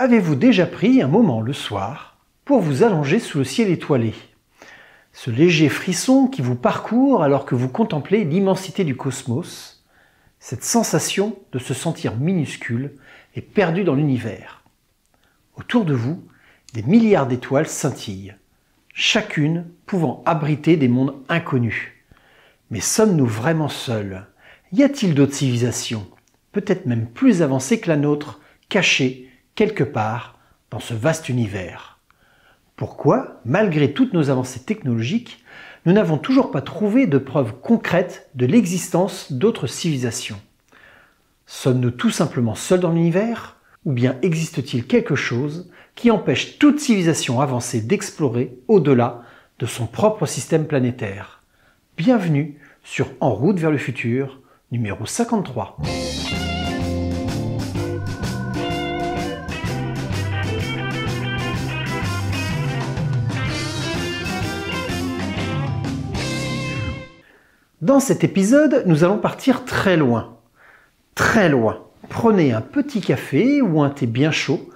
Avez-vous déjà pris un moment le soir pour vous allonger sous le ciel étoilé? Ce léger frisson qui vous parcourt alors que vous contemplez l'immensité du cosmos, cette sensation de se sentir minuscule et perdu dans l'univers. Autour de vous, des milliards d'étoiles scintillent, chacune pouvant abriter des mondes inconnus. Mais sommes-nous vraiment seuls? Y a-t-il d'autres civilisations, peut-être même plus avancées que la nôtre, cachées quelque part dans ce vaste univers? Pourquoi, malgré toutes nos avancées technologiques, nous n'avons toujours pas trouvé de preuves concrètes de l'existence d'autres civilisations? Sommes-nous tout simplement seuls dans l'univers? Ou bien existe-t-il quelque chose qui empêche toute civilisation avancée d'explorer au-delà de son propre système planétaire? Bienvenue sur En route vers le futur, numéro 53. Dans cet épisode, nous allons partir très loin. Très loin. Prenez un petit café ou un thé bien chaud,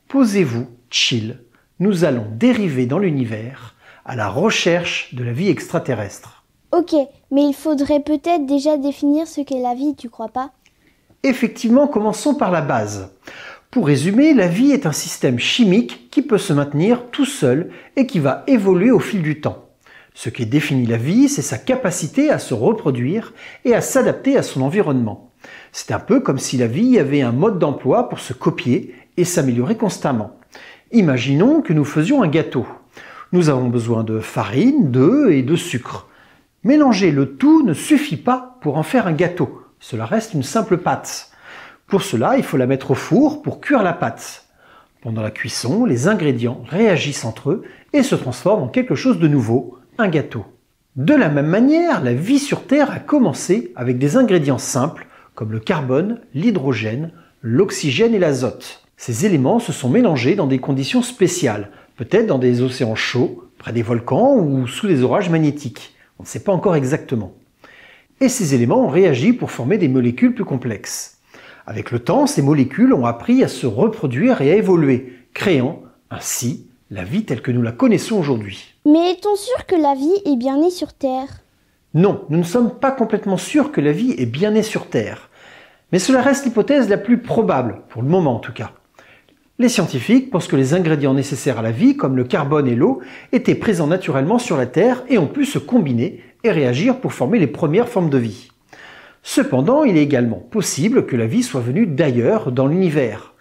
posez-vous, chill. Nous allons dériver dans l'univers à la recherche de la vie extraterrestre. Ok, mais il faudrait peut-être déjà définir ce qu'est la vie, tu crois pas? Effectivement, commençons par la base. Pour résumer, la vie est un système chimique qui peut se maintenir tout seul et qui va évoluer au fil du temps. Ce qui définit la vie, c'est sa capacité à se reproduire et à s'adapter à son environnement. C'est un peu comme si la vie avait un mode d'emploi pour se copier et s'améliorer constamment. Imaginons que nous faisions un gâteau. Nous avons besoin de farine, d'œufs et de sucre. Mélanger le tout ne suffit pas pour en faire un gâteau. Cela reste une simple pâte. Pour cela, il faut la mettre au four pour cuire la pâte. Pendant la cuisson, les ingrédients réagissent entre eux et se transforment en quelque chose de nouveau, un gâteau. De la même manière, la vie sur Terre a commencé avec des ingrédients simples comme le carbone, l'hydrogène, l'oxygène et l'azote. Ces éléments se sont mélangés dans des conditions spéciales, peut-être dans des océans chauds, près des volcans ou sous des orages magnétiques. On ne sait pas encore exactement. Et ces éléments ont réagi pour former des molécules plus complexes. Avec le temps, ces molécules ont appris à se reproduire et à évoluer, créant ainsi la vie telle que nous la connaissons aujourd'hui. Mais est-on sûr que la vie est bien née sur Terre? Non, nous ne sommes pas complètement sûrs que la vie est bien née sur Terre. Mais cela reste l'hypothèse la plus probable, pour le moment en tout cas. Les scientifiques pensent que les ingrédients nécessaires à la vie, comme le carbone et l'eau, étaient présents naturellement sur la Terre et ont pu se combiner et réagir pour former les premières formes de vie. Cependant, il est également possible que la vie soit venue d'ailleurs dans l'univers.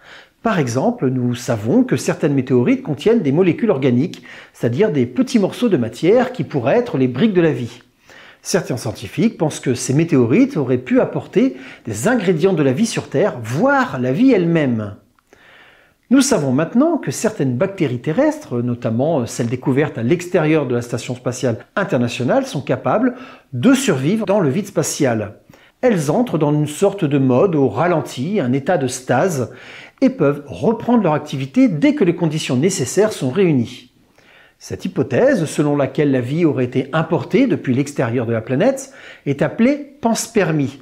Par exemple, nous savons que certaines météorites contiennent des molécules organiques, c'est-à-dire des petits morceaux de matière qui pourraient être les briques de la vie. Certains scientifiques pensent que ces météorites auraient pu apporter des ingrédients de la vie sur Terre, voire la vie elle-même. Nous savons maintenant que certaines bactéries terrestres, notamment celles découvertes à l'extérieur de la Station spatiale internationale, sont capables de survivre dans le vide spatial. Elles entrent dans une sorte de mode au ralenti, un état de stase, et peuvent reprendre leur activité dès que les conditions nécessaires sont réunies. Cette hypothèse, selon laquelle la vie aurait été importée depuis l'extérieur de la planète, est appelée panspermie.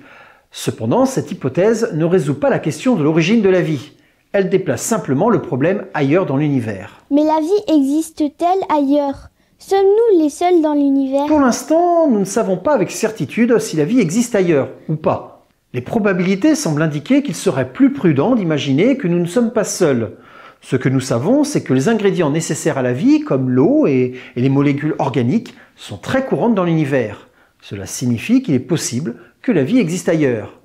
Cependant, cette hypothèse ne résout pas la question de l'origine de la vie. Elle déplace simplement le problème ailleurs dans l'univers. Mais la vie existe-t-elle ailleurs? Sommes-nous les seuls dans l'univers? Pour l'instant, nous ne savons pas avec certitude si la vie existe ailleurs ou pas. Les probabilités semblent indiquer qu'il serait plus prudent d'imaginer que nous ne sommes pas seuls. Ce que nous savons, c'est que les ingrédients nécessaires à la vie, comme l'eau et les molécules organiques, sont très courantes dans l'univers. Cela signifie qu'il est possible que la vie existe ailleurs.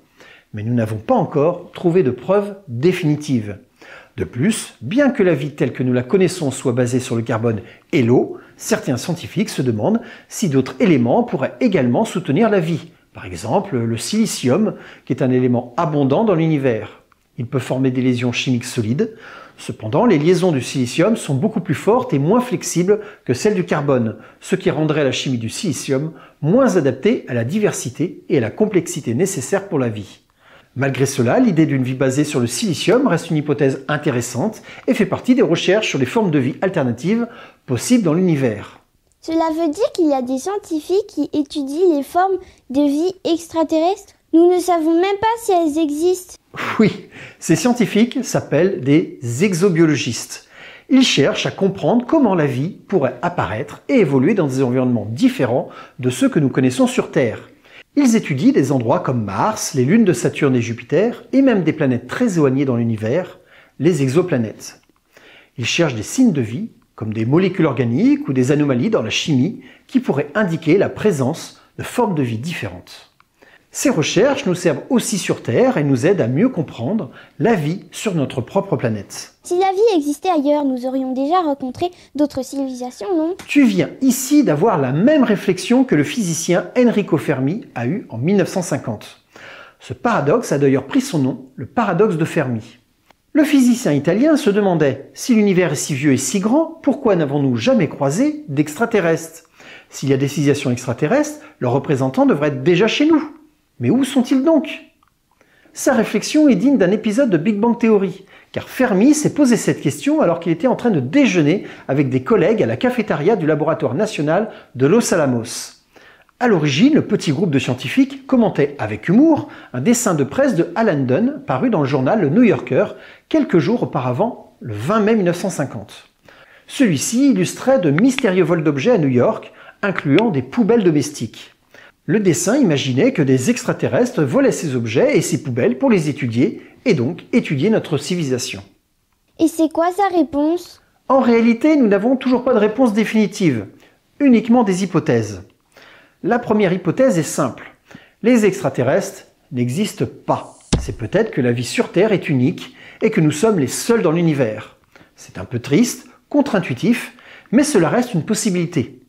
Mais nous n'avons pas encore trouvé de preuves définitives. De plus, bien que la vie telle que nous la connaissons soit basée sur le carbone et l'eau, certains scientifiques se demandent si d'autres éléments pourraient également soutenir la vie. Par exemple, le silicium, qui est un élément abondant dans l'univers. Il peut former des lésions chimiques solides. Cependant, les liaisons du silicium sont beaucoup plus fortes et moins flexibles que celles du carbone, ce qui rendrait la chimie du silicium moins adaptée à la diversité et à la complexité nécessaires pour la vie. Malgré cela, l'idée d'une vie basée sur le silicium reste une hypothèse intéressante et fait partie des recherches sur les formes de vie alternatives possibles dans l'univers. Cela veut dire qu'il y a des scientifiques qui étudient les formes de vie extraterrestres? Nous ne savons même pas si elles existent. Oui, ces scientifiques s'appellent des exobiologistes. Ils cherchent à comprendre comment la vie pourrait apparaître et évoluer dans des environnements différents de ceux que nous connaissons sur Terre. Ils étudient des endroits comme Mars, les lunes de Saturne et Jupiter, et même des planètes très éloignées dans l'univers, les exoplanètes. Ils cherchent des signes de vie, comme des molécules organiques ou des anomalies dans la chimie, qui pourraient indiquer la présence de formes de vie différentes. Ces recherches nous servent aussi sur Terre et nous aident à mieux comprendre la vie sur notre propre planète. Si la vie existait ailleurs, nous aurions déjà rencontré d'autres civilisations, non? Tu viens ici d'avoir la même réflexion que le physicien Enrico Fermi a eue en 1950. Ce paradoxe a d'ailleurs pris son nom, le paradoxe de Fermi. Le physicien italien se demandait, si l'univers est si vieux et si grand, pourquoi n'avons-nous jamais croisé d'extraterrestres? S'il y a des civilisations extraterrestres, leurs représentants devraient être déjà chez nous. Mais où sont-ils donc? Sa réflexion est digne d'un épisode de Big Bang Theory, car Fermi s'est posé cette question alors qu'il était en train de déjeuner avec des collègues à la cafétéria du laboratoire national de Los Alamos. À l'origine, le petit groupe de scientifiques commentait avec humour un dessin de presse de Alan Dunn paru dans le journal Le New Yorker quelques jours auparavant, le 20 mai 1950. Celui-ci illustrait de mystérieux vols d'objets à New York, incluant des poubelles domestiques. Le dessin imaginait que des extraterrestres volaient ces objets et ces poubelles pour les étudier, et donc étudier notre civilisation. Et c'est quoi sa réponse? En réalité, nous n'avons toujours pas de réponse définitive, uniquement des hypothèses. La première hypothèse est simple. Les extraterrestres n'existent pas. C'est peut-être que la vie sur Terre est unique et que nous sommes les seuls dans l'univers. C'est un peu triste, contre-intuitif, mais cela reste une possibilité.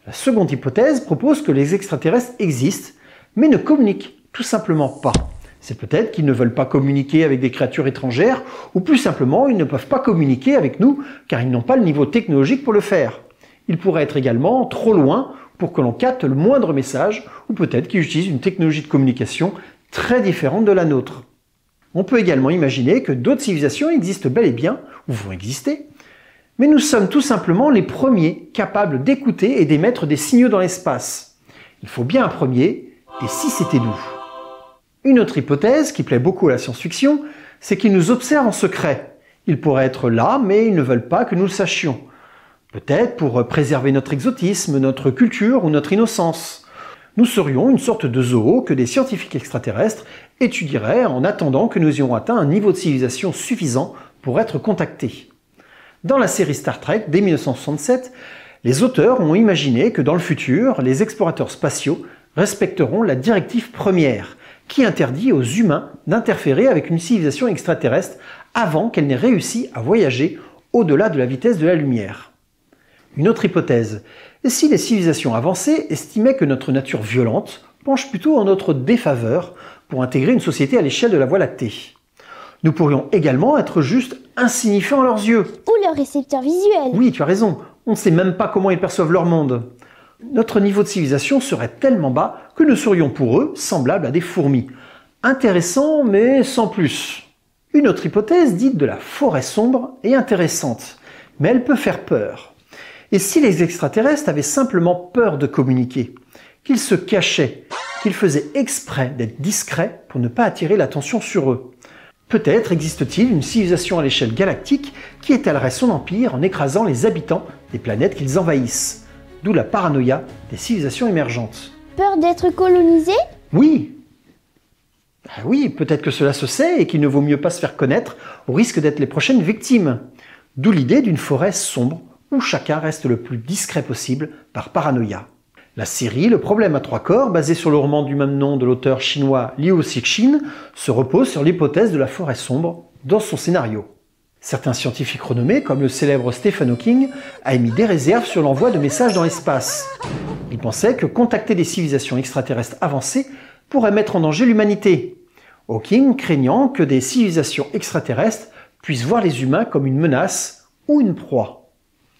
La seconde hypothèse propose que les extraterrestres existent, mais ne communiquent tout simplement pas. C'est peut-être qu'ils ne veulent pas communiquer avec des créatures étrangères, ou plus simplement, ils ne peuvent pas communiquer avec nous, car ils n'ont pas le niveau technologique pour le faire. Ils pourraient être également trop loin pour que l'on capte le moindre message, ou peut-être qu'ils utilisent une technologie de communication très différente de la nôtre. On peut également imaginer que d'autres civilisations existent bel et bien, ou vont exister, mais nous sommes tout simplement les premiers capables d'écouter et d'émettre des signaux dans l'espace. Il faut bien un premier, et si c'était nous? Une autre hypothèse qui plaît beaucoup à la science-fiction, c'est qu'ils nous observent en secret. Ils pourraient être là, mais ils ne veulent pas que nous le sachions. Peut-être pour préserver notre exotisme, notre culture ou notre innocence. Nous serions une sorte de zoo que des scientifiques extraterrestres étudieraient en attendant que nous ayons atteint un niveau de civilisation suffisant pour être contactés. Dans la série Star Trek, dès 1967, les auteurs ont imaginé que dans le futur, les explorateurs spatiaux respecteront la directive première, qui interdit aux humains d'interférer avec une civilisation extraterrestre avant qu'elle n'ait réussi à voyager au-delà de la vitesse de la lumière. Une autre hypothèse, si les civilisations avancées estimaient que notre nature violente penche plutôt en notre défaveur pour intégrer une société à l'échelle de la Voie lactée. Nous pourrions également être juste insignifiants à leurs yeux. Ou leurs récepteurs visuels. Oui, tu as raison, on ne sait même pas comment ils perçoivent leur monde. Notre niveau de civilisation serait tellement bas que nous serions pour eux semblables à des fourmis. Intéressant, mais sans plus. Une autre hypothèse dite de la forêt sombre est intéressante, mais elle peut faire peur. Et si les extraterrestres avaient simplement peur de communiquer, qu'ils se cachaient, qu'ils faisaient exprès d'être discrets pour ne pas attirer l'attention sur eux? Peut-être existe-t-il une civilisation à l'échelle galactique qui étalerait son empire en écrasant les habitants des planètes qu'ils envahissent. D'où la paranoïa des civilisations émergentes. Peur d'être colonisé? Oui. Oui, peut-être que cela se sait et qu'il ne vaut mieux pas se faire connaître au risque d'être les prochaines victimes. D'où l'idée d'une forêt sombre où chacun reste le plus discret possible par paranoïa. La série Le problème à trois corps, basée sur le roman du même nom de l'auteur chinois Liu Cixin, se repose sur l'hypothèse de la forêt sombre dans son scénario. Certains scientifiques renommés, comme le célèbre Stephen Hawking, a émis des réserves sur l'envoi de messages dans l'espace. Il pensait que contacter des civilisations extraterrestres avancées pourrait mettre en danger l'humanité. Hawking craignant que des civilisations extraterrestres puissent voir les humains comme une menace ou une proie.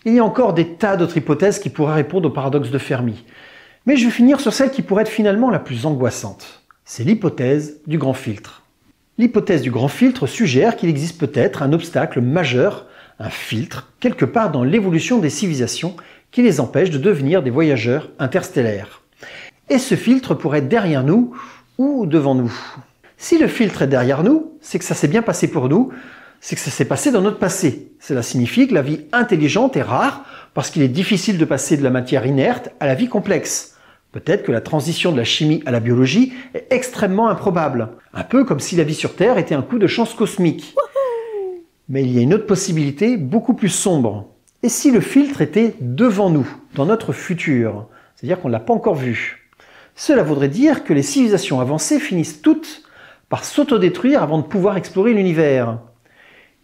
Il y a encore des tas d'autres hypothèses qui pourraient répondre au paradoxe de Fermi. Mais je vais finir sur celle qui pourrait être finalement la plus angoissante. C'est l'hypothèse du grand filtre. L'hypothèse du grand filtre suggère qu'il existe peut-être un obstacle majeur, un filtre, quelque part dans l'évolution des civilisations qui les empêche de devenir des voyageurs interstellaires. Et ce filtre pourrait être derrière nous ou devant nous. Si le filtre est derrière nous, c'est que ça s'est bien passé pour nous, c'est que ça s'est passé dans notre passé. Cela signifie que la vie intelligente est rare parce qu'il est difficile de passer de la matière inerte à la vie complexe. Peut-être que la transition de la chimie à la biologie est extrêmement improbable. Un peu comme si la vie sur Terre était un coup de chance cosmique. Mais il y a une autre possibilité beaucoup plus sombre. Et si le filtre était devant nous, dans notre futur, c'est-à-dire qu'on ne l'a pas encore vu? Cela voudrait dire que les civilisations avancées finissent toutes par s'autodétruire avant de pouvoir explorer l'univers.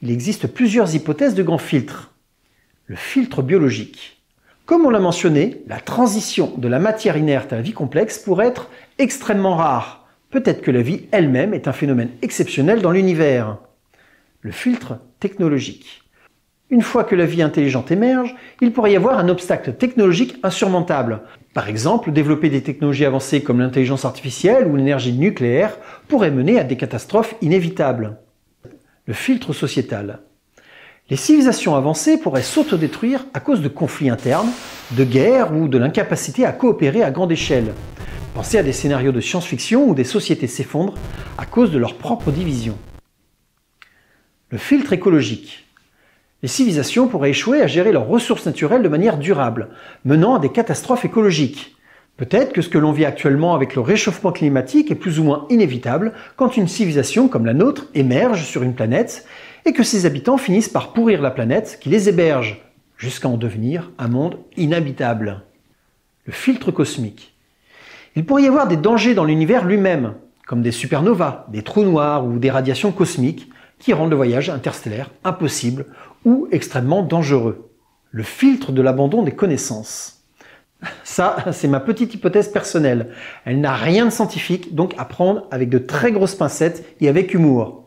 Il existe plusieurs hypothèses de grands filtres. Le filtre biologique. Comme on l'a mentionné, la transition de la matière inerte à la vie complexe pourrait être extrêmement rare. Peut-être que la vie elle-même est un phénomène exceptionnel dans l'univers. Le filtre technologique. Une fois que la vie intelligente émerge, il pourrait y avoir un obstacle technologique insurmontable. Par exemple, développer des technologies avancées comme l'intelligence artificielle ou l'énergie nucléaire pourrait mener à des catastrophes inévitables. Le filtre sociétal. Les civilisations avancées pourraient s'autodétruire à cause de conflits internes, de guerres ou de l'incapacité à coopérer à grande échelle. Pensez à des scénarios de science-fiction où des sociétés s'effondrent à cause de leur propre division. Le filtre écologique. Les civilisations pourraient échouer à gérer leurs ressources naturelles de manière durable, menant à des catastrophes écologiques. Peut-être que ce que l'on vit actuellement avec le réchauffement climatique est plus ou moins inévitable quand une civilisation comme la nôtre émerge sur une planète et que ses habitants finissent par pourrir la planète qui les héberge, jusqu'à en devenir un monde inhabitable. Le filtre cosmique. Il pourrait y avoir des dangers dans l'univers lui-même, comme des supernovas, des trous noirs ou des radiations cosmiques, qui rendent le voyage interstellaire impossible ou extrêmement dangereux. Le filtre de l'abandon des connaissances. Ça, c'est ma petite hypothèse personnelle. Elle n'a rien de scientifique, donc à prendre avec de très grosses pincettes et avec humour.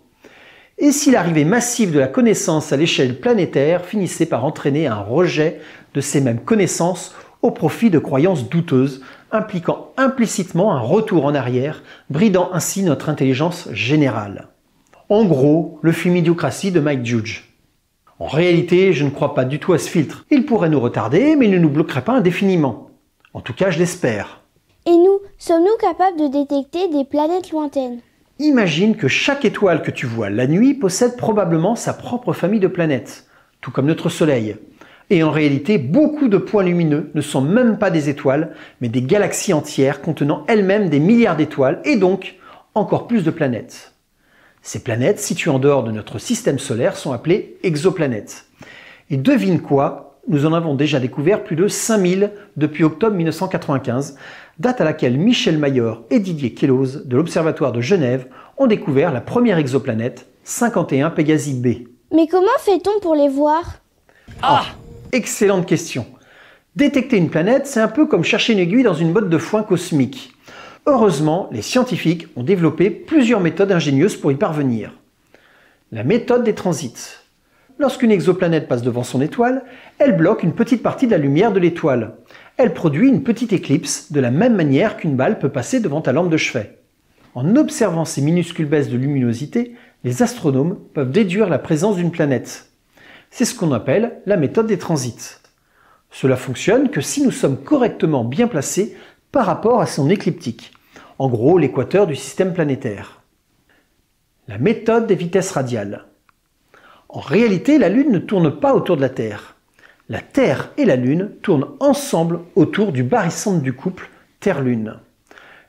Et si l'arrivée massive de la connaissance à l'échelle planétaire finissait par entraîner un rejet de ces mêmes connaissances au profit de croyances douteuses, impliquant implicitement un retour en arrière, bridant ainsi notre intelligence générale. En gros, le film Idiocratie de Mike Judge. En réalité, je ne crois pas du tout à ce filtre. Il pourrait nous retarder, mais il ne nous bloquerait pas indéfiniment. En tout cas, je l'espère. Et nous, sommes-nous capables de détecter des planètes lointaines? Imagine que chaque étoile que tu vois la nuit possède probablement sa propre famille de planètes, tout comme notre Soleil. Et en réalité, beaucoup de points lumineux ne sont même pas des étoiles, mais des galaxies entières contenant elles-mêmes des milliards d'étoiles et donc encore plus de planètes. Ces planètes, situées en dehors de notre système solaire, sont appelées exoplanètes. Et devine quoi? Nous en avons déjà découvert plus de 5000 depuis octobre 1995, date à laquelle Michel Mayor et Didier Queloz de l'Observatoire de Genève ont découvert la première exoplanète, 51 Pégasi b. Mais comment fait-on pour les voir? Excellente question. Détecter une planète, c'est un peu comme chercher une aiguille dans une botte de foin cosmique. Heureusement, les scientifiques ont développé plusieurs méthodes ingénieuses pour y parvenir. La méthode des transits. Lorsqu'une exoplanète passe devant son étoile, elle bloque une petite partie de la lumière de l'étoile. Elle produit une petite éclipse de la même manière qu'une balle peut passer devant ta lampe de chevet. En observant ces minuscules baisses de luminosité, les astronomes peuvent déduire la présence d'une planète. C'est ce qu'on appelle la méthode des transits. Cela fonctionne que si nous sommes correctement bien placés par rapport à son écliptique, en gros l'équateur du système planétaire. La méthode des vitesses radiales. En réalité, la Lune ne tourne pas autour de la Terre. La Terre et la Lune tournent ensemble autour du barycentre du couple Terre-Lune.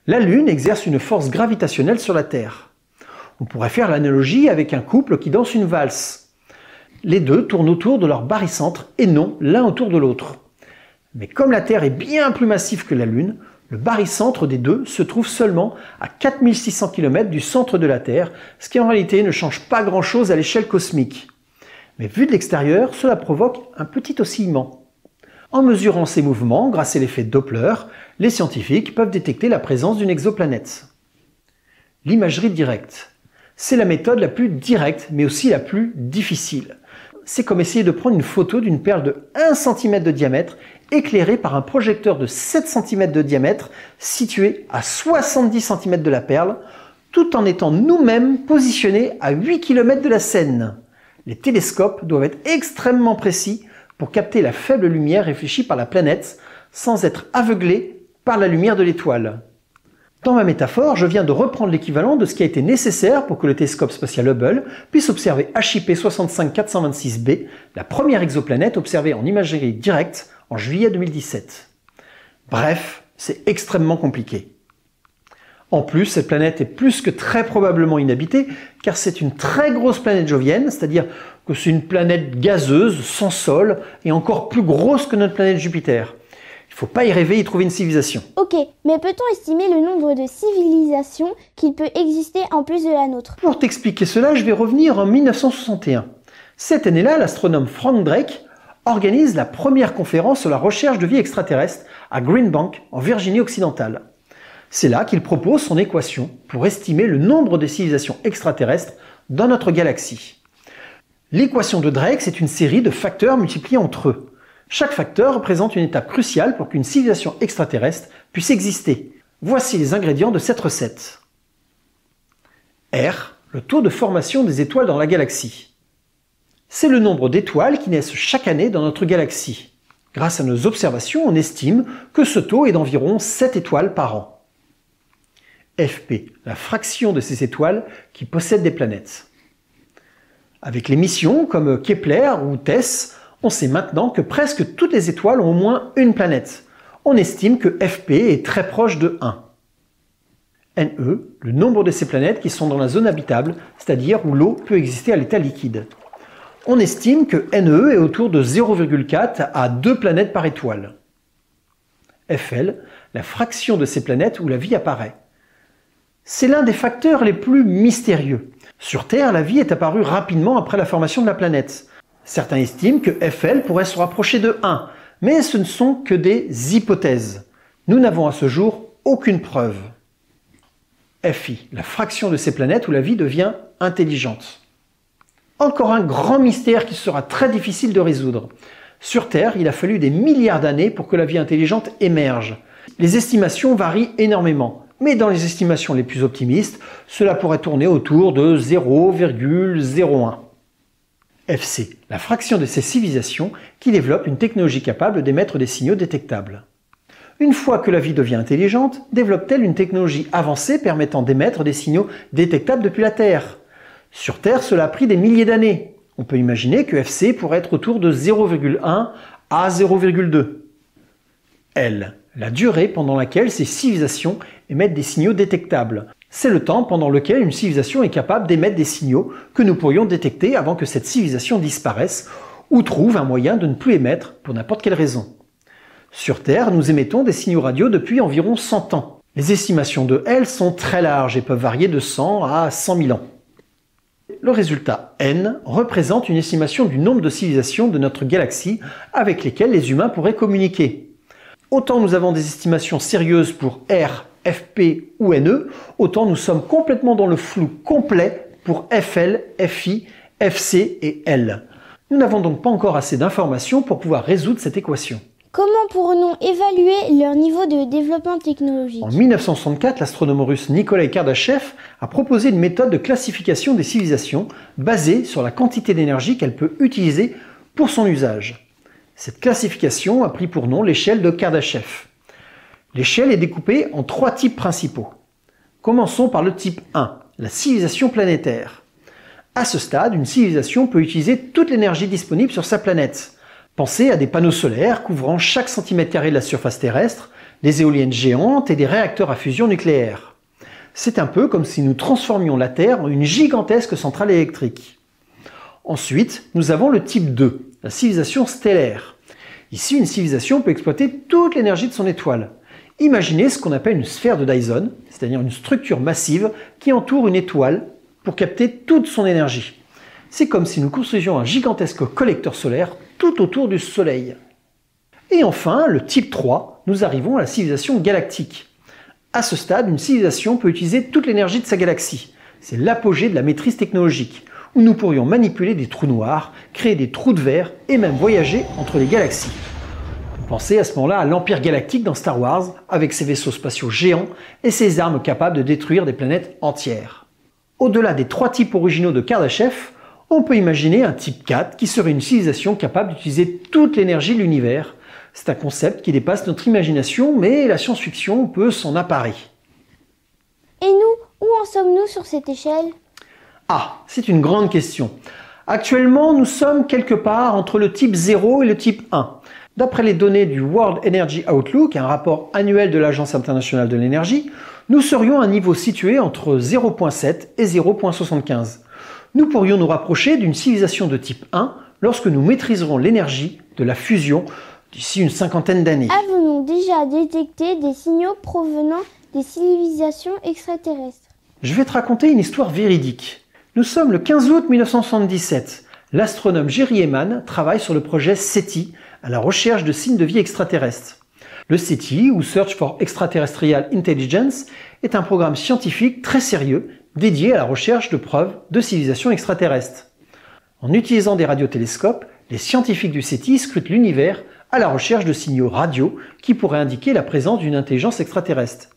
La Lune exerce une force gravitationnelle sur la Terre. On pourrait faire l'analogie avec un couple qui danse une valse. Les deux tournent autour de leur barycentre et non l'un autour de l'autre. Mais comme la Terre est bien plus massive que la Lune, le barycentre des deux se trouve seulement à 4600 km du centre de la Terre, ce qui en réalité ne change pas grand-chose à l'échelle cosmique. Mais vu de l'extérieur, cela provoque un petit oscillement. En mesurant ces mouvements, grâce à l'effet Doppler, les scientifiques peuvent détecter la présence d'une exoplanète. L'imagerie directe. C'est la méthode la plus directe, mais aussi la plus difficile. C'est comme essayer de prendre une photo d'une perle de 1 cm de diamètre éclairée par un projecteur de 7 cm de diamètre situé à 70 cm de la perle, tout en étant nous-mêmes positionnés à 8 km de la scène. Les télescopes doivent être extrêmement précis pour capter la faible lumière réfléchie par la planète sans être aveuglés par la lumière de l'étoile. Dans ma métaphore, je viens de reprendre l'équivalent de ce qui a été nécessaire pour que le télescope spatial Hubble puisse observer HIP 65426b, la première exoplanète observée en imagerie directe en juillet 2017. Bref, c'est extrêmement compliqué. En plus, cette planète est plus que très probablement inhabitée, car c'est une très grosse planète jovienne, c'est-à-dire que c'est une planète gazeuse, sans sol, et encore plus grosse que notre planète Jupiter. Il ne faut pas y rêver y trouver une civilisation. Ok, mais peut-on estimer le nombre de civilisations qui peut exister en plus de la nôtre? Pour t'expliquer cela, je vais revenir en 1961. Cette année-là, l'astronome Frank Drake organise la première conférence sur la recherche de vie extraterrestre à Green Bank, en Virginie occidentale. C'est là qu'il propose son équation pour estimer le nombre de civilisations extraterrestres dans notre galaxie. L'équation de Drake, c'est une série de facteurs multipliés entre eux. Chaque facteur représente une étape cruciale pour qu'une civilisation extraterrestre puisse exister. Voici les ingrédients de cette recette. R, le taux de formation des étoiles dans la galaxie. C'est le nombre d'étoiles qui naissent chaque année dans notre galaxie. Grâce à nos observations, on estime que ce taux est d'environ 7 étoiles par an. FP, la fraction de ces étoiles qui possèdent des planètes. Avec les missions comme Kepler ou TESS, on sait maintenant que presque toutes les étoiles ont au moins une planète. On estime que FP est très proche de 1. NE, le nombre de ces planètes qui sont dans la zone habitable, c'est-à-dire où l'eau peut exister à l'état liquide. On estime que NE est autour de 0,4 à 2 planètes par étoile. FL, la fraction de ces planètes où la vie apparaît. C'est l'un des facteurs les plus mystérieux. Sur Terre, la vie est apparue rapidement après la formation de la planète. Certains estiment que FL pourrait se rapprocher de 1, mais ce ne sont que des hypothèses. Nous n'avons à ce jour aucune preuve. FI, la fraction de ces planètes où la vie devient intelligente. Encore un grand mystère qui sera très difficile de résoudre. Sur Terre, il a fallu des milliards d'années pour que la vie intelligente émerge. Les estimations varient énormément. Mais dans les estimations les plus optimistes, cela pourrait tourner autour de 0,01. FC, la fraction de ces civilisations qui développent une technologie capable d'émettre des signaux détectables. Une fois que la vie devient intelligente, développe-t-elle une technologie avancée permettant d'émettre des signaux détectables depuis la Terre? Sur Terre, cela a pris des milliers d'années. On peut imaginer que FC pourrait être autour de 0,1 à 0,2. L, la durée pendant laquelle ces civilisations émettent des signaux détectables. C'est le temps pendant lequel une civilisation est capable d'émettre des signaux que nous pourrions détecter avant que cette civilisation disparaisse ou trouve un moyen de ne plus émettre pour n'importe quelle raison. Sur Terre, nous émettons des signaux radio depuis environ 100 ans. Les estimations de L sont très larges et peuvent varier de 100 à 100 000 ans. Le résultat N représente une estimation du nombre de civilisations de notre galaxie avec lesquelles les humains pourraient communiquer. Autant nous avons des estimations sérieuses pour R, FP ou NE, autant nous sommes complètement dans le flou complet pour FL, FI, FC et L. Nous n'avons donc pas encore assez d'informations pour pouvoir résoudre cette équation. Comment pourrons-nous évaluer leur niveau de développement technologique? En 1964, l'astronome russe Nikolai Kardashev a proposé une méthode de classification des civilisations basée sur la quantité d'énergie qu'elle peut utiliser pour son usage. Cette classification a pris pour nom l'échelle de Kardashev. L'échelle est découpée en 3 types principaux. Commençons par le type 1, la civilisation planétaire. À ce stade, une civilisation peut utiliser toute l'énergie disponible sur sa planète. Pensez à des panneaux solaires couvrant chaque centimètre carré de la surface terrestre, des éoliennes géantes et des réacteurs à fusion nucléaire. C'est un peu comme si nous transformions la Terre en une gigantesque centrale électrique. Ensuite, nous avons le type 2, la civilisation stellaire. Ici, une civilisation peut exploiter toute l'énergie de son étoile. Imaginez ce qu'on appelle une sphère de Dyson, c'est-à-dire une structure massive qui entoure une étoile pour capter toute son énergie. C'est comme si nous construisions un gigantesque collecteur solaire tout autour du Soleil. Et enfin, le type 3, nous arrivons à la civilisation galactique. À ce stade, une civilisation peut utiliser toute l'énergie de sa galaxie. C'est l'apogée de la maîtrise technologique, où nous pourrions manipuler des trous noirs, créer des trous de verre et même voyager entre les galaxies. Pensez à ce moment-là à l'Empire galactique dans Star Wars, avec ses vaisseaux spatiaux géants et ses armes capables de détruire des planètes entières. Au-delà des 3 types originaux de Kardashev, on peut imaginer un type 4 qui serait une civilisation capable d'utiliser toute l'énergie de l'univers. C'est un concept qui dépasse notre imagination, mais la science-fiction peut s'en emparer. en sommes-nous sur cette échelle? Ah, c'est une grande question. Actuellement, nous sommes quelque part entre le type 0 et le type 1. D'après les données du World Energy Outlook, un rapport annuel de l'Agence internationale de l'énergie, nous serions à un niveau situé entre 0,7 et 0,75. Nous pourrions nous rapprocher d'une civilisation de type 1 lorsque nous maîtriserons l'énergie de la fusion d'ici une cinquantaine d'années. Avons-nous déjà détecté des signaux provenant des civilisations extraterrestres? Je vais te raconter une histoire véridique. Nous sommes le 15 août 1977. L'astronome Jerry Ehman travaille sur le projet SETI, à la recherche de signes de vie extraterrestres. Le SETI, ou Search for Extraterrestrial Intelligence, est un programme scientifique très sérieux dédié à la recherche de preuves de civilisation extraterrestre. En utilisant des radiotélescopes, les scientifiques du SETI scrutent l'univers à la recherche de signaux radio qui pourraient indiquer la présence d'une intelligence extraterrestre.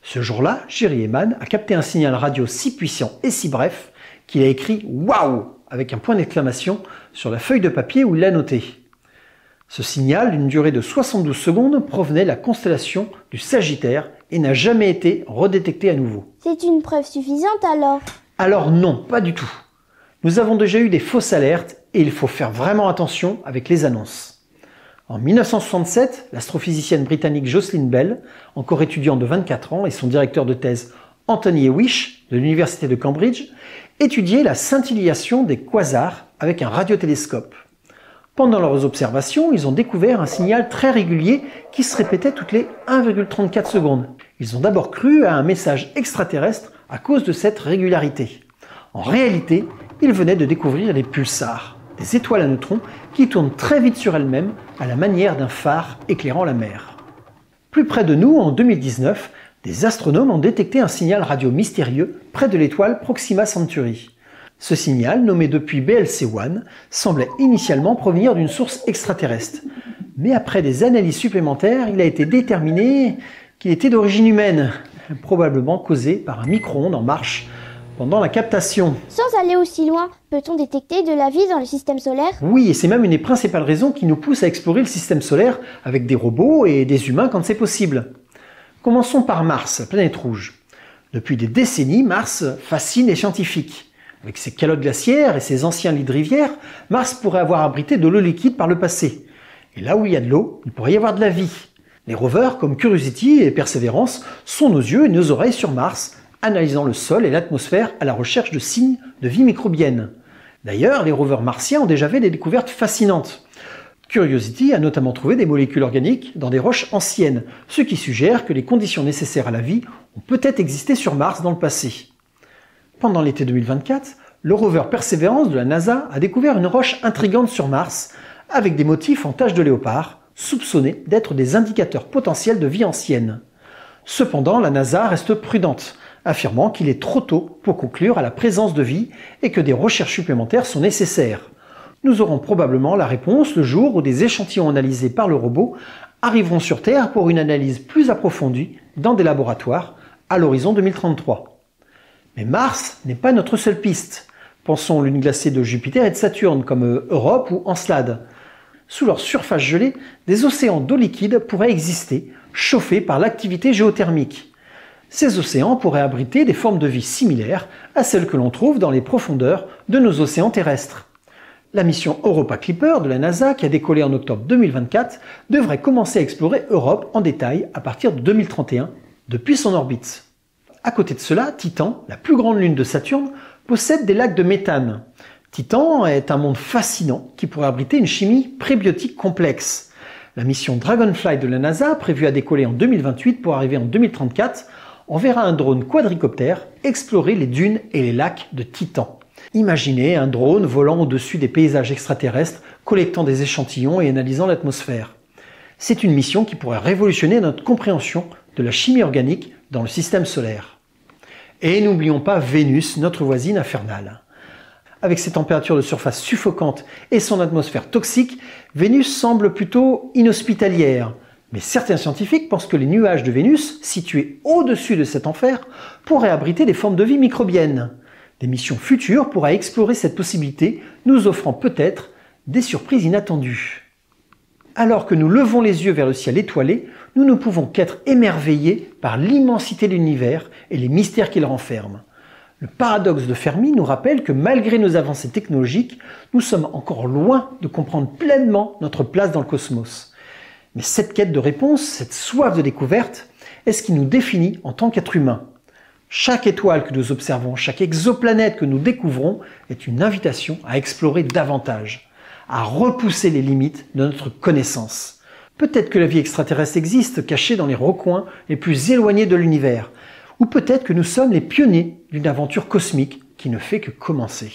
Ce jour-là, Jerry Ehman a capté un signal radio si puissant et si bref qu'il a écrit « Waouh !» avec un point d'exclamation sur la feuille de papier où il l'a noté. Ce signal, d'une durée de 72 secondes, provenait de la constellation du Sagittaire et n'a jamais été redétecté à nouveau. C'est une preuve suffisante alors? Alors non, pas du tout. Nous avons déjà eu des fausses alertes et il faut faire vraiment attention avec les annonces. En 1967, l'astrophysicienne britannique Jocelyn Bell, encore étudiante de 24 ans, et son directeur de thèse Anthony Hewish de l'université de Cambridge, étudiaient la scintillation des quasars avec un radiotélescope. Pendant leurs observations, ils ont découvert un signal très régulier qui se répétait toutes les 1,34 secondes. Ils ont d'abord cru à un message extraterrestre à cause de cette régularité. En réalité, ils venaient de découvrir les pulsars, des étoiles à neutrons qui tournent très vite sur elles-mêmes à la manière d'un phare éclairant la mer. Plus près de nous, en 2019, des astronomes ont détecté un signal radio mystérieux près de l'étoile Proxima Centauri. Ce signal, nommé depuis BLC1, semblait initialement provenir d'une source extraterrestre. Mais après des analyses supplémentaires, il a été déterminé qu'il était d'origine humaine, probablement causé par un micro-ondes en marche pendant la captation. Sans aller aussi loin, peut-on détecter de la vie dans le système solaire? Oui, et c'est même une des principales raisons qui nous poussent à explorer le système solaire avec des robots et des humains quand c'est possible. Commençons par Mars, la planète rouge. Depuis des décennies, Mars fascine les scientifiques. Avec ses calottes glaciaires et ses anciens lits de rivière, Mars pourrait avoir abrité de l'eau liquide par le passé. Et là où il y a de l'eau, il pourrait y avoir de la vie. Les rovers comme Curiosity et Perseverance sont nos yeux et nos oreilles sur Mars, analysant le sol et l'atmosphère à la recherche de signes de vie microbienne. D'ailleurs, les rovers martiens ont déjà fait des découvertes fascinantes. Curiosity a notamment trouvé des molécules organiques dans des roches anciennes, ce qui suggère que les conditions nécessaires à la vie ont peut-être existé sur Mars dans le passé. Pendant l'été 2024, le rover Perseverance de la NASA a découvert une roche intrigante sur Mars avec des motifs en taches de léopard, soupçonnés d'être des indicateurs potentiels de vie ancienne. Cependant, la NASA reste prudente, affirmant qu'il est trop tôt pour conclure à la présence de vie et que des recherches supplémentaires sont nécessaires. Nous aurons probablement la réponse le jour où des échantillons analysés par le robot arriveront sur Terre pour une analyse plus approfondie dans des laboratoires à l'horizon 2033. Mais Mars n'est pas notre seule piste. Pensons aux lunes glacées de Jupiter et de Saturne comme Europe ou Encelade. Sous leur surface gelée, des océans d'eau liquide pourraient exister, chauffés par l'activité géothermique. Ces océans pourraient abriter des formes de vie similaires à celles que l'on trouve dans les profondeurs de nos océans terrestres. La mission Europa Clipper de la NASA, qui a décollé en octobre 2024, devrait commencer à explorer Europe en détail à partir de 2031, depuis son orbite. À côté de cela, Titan, la plus grande lune de Saturne, possède des lacs de méthane. Titan est un monde fascinant qui pourrait abriter une chimie prébiotique complexe. La mission Dragonfly de la NASA, prévue à décoller en 2028 pour arriver en 2034, enverra un drone quadricoptère explorer les dunes et les lacs de Titan. Imaginez un drone volant au-dessus des paysages extraterrestres, collectant des échantillons et analysant l'atmosphère. C'est une mission qui pourrait révolutionner notre compréhension de la chimie organique dans le système solaire. Et n'oublions pas Vénus, notre voisine infernale. Avec ses températures de surface suffocantes et son atmosphère toxique, Vénus semble plutôt inhospitalière. Mais certains scientifiques pensent que les nuages de Vénus, situés au-dessus de cet enfer, pourraient abriter des formes de vie microbiennes. Des missions futures pourraient explorer cette possibilité, nous offrant peut-être des surprises inattendues. Alors que nous levons les yeux vers le ciel étoilé, nous ne pouvons qu'être émerveillés par l'immensité de l'univers et les mystères qu'il renferme. Le paradoxe de Fermi nous rappelle que malgré nos avancées technologiques, nous sommes encore loin de comprendre pleinement notre place dans le cosmos. Mais cette quête de réponse, cette soif de découverte, est ce qui nous définit en tant qu'êtres humains. Chaque étoile que nous observons, chaque exoplanète que nous découvrons est une invitation à explorer davantage, à repousser les limites de notre connaissance. Peut-être que la vie extraterrestre existe, cachée dans les recoins les plus éloignés de l'univers, ou peut-être que nous sommes les pionniers d'une aventure cosmique qui ne fait que commencer.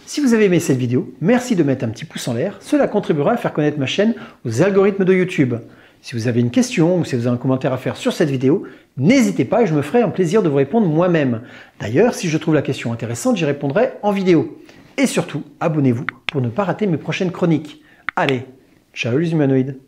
Si vous avez aimé cette vidéo, merci de mettre un petit pouce en l'air, cela contribuera à faire connaître ma chaîne aux algorithmes de YouTube. Si vous avez une question ou si vous avez un commentaire à faire sur cette vidéo, n'hésitez pas et je me ferai un plaisir de vous répondre moi-même. D'ailleurs, si je trouve la question intéressante, j'y répondrai en vidéo. Et surtout, abonnez-vous pour ne pas rater mes prochaines chroniques. Allez, ciao les humanoïdes!